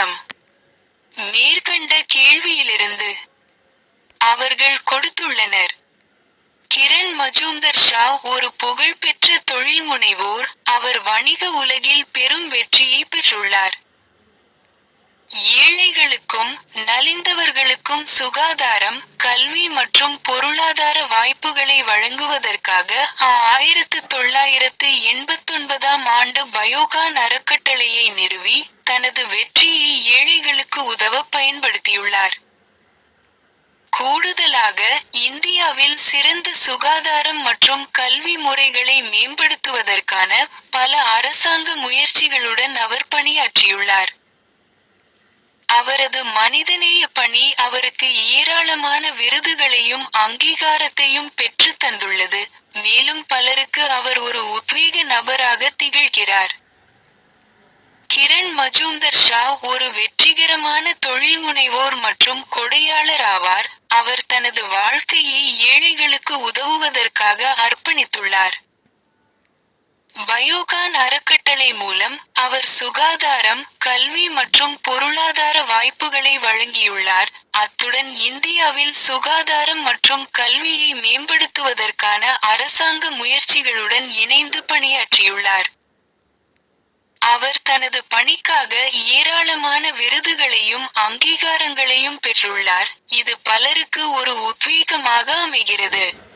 விளக்கம். மேற்கண்ட கேள்வியிலிருந்து அவர்கள் கொடுத்துள்ளனர். கிரண் மஜூம்தர் ஷா ஒரு புகழ்பெற்ற தொழில்முனைவோர். அவர் வணிக உலகில் பெரும் வெற்றியை பெற்றுள்ளார். ஏழைகளுக்கும் நலிந்தவர்களுக்கும் சுகாதாரம், கல்வி மற்றும் பொருளாதார வாய்ப்புகளை வழங்குவதற்காக 1989ஆம் ஆண்டு பயோகான் அறக்கட்டளையை நிறுவி, தனது வெற்றியை ஏழைகளுக்கு உதவ பயன்படுத்தியுள்ளார். கூடுதலாக, இந்தியாவில் சிறந்த சுகாதாரம் மற்றும் கல்வி முறைகளை மேம்படுத்துவதற்கான பல அரசாங்க முயற்சிகளுடன் அவர் பணியாற்றியுள்ளார். அவரது மனிதநேய பணி அவருக்கு ஏராளமான விருதுகளையும் அங்கீகாரத்தையும் பெற்றுத் தந்துள்ளது, மேலும் பலருக்கு அவர் ஒரு உத்வேக நபராக திகழ்கிறார். கிரண் மஜூம்தர் ஷா ஒரு வெற்றிகரமான தொழில்முனைவோர் மற்றும் கொடையாளர் ஆவார். அவர் தனது வாழ்க்கையை ஏழைகளுக்கு உதவுவதற்காக அர்ப்பணித்துள்ளார். பயோகான் அறக்கட்டளை மூலம் அவர் சுகாதாரம், கல்வி மற்றும் பொருளாதார வாய்ப்புகளை வழங்கியுள்ளார். அத்துடன் இந்தியாவில் சுகாதாரம் மற்றும் கல்வியை மேம்படுத்துவதற்கான அரசாங்க முயற்சிகளுடன் இணைந்து பணியாற்றியுள்ளார். அவர் தனது பணிக்காக ஏராளமான விருதுகளையும் அங்கீகாரங்களையும் பெற்றுள்ளார், இது பலருக்கு ஒரு உத்வேகமாக அமைகிறது.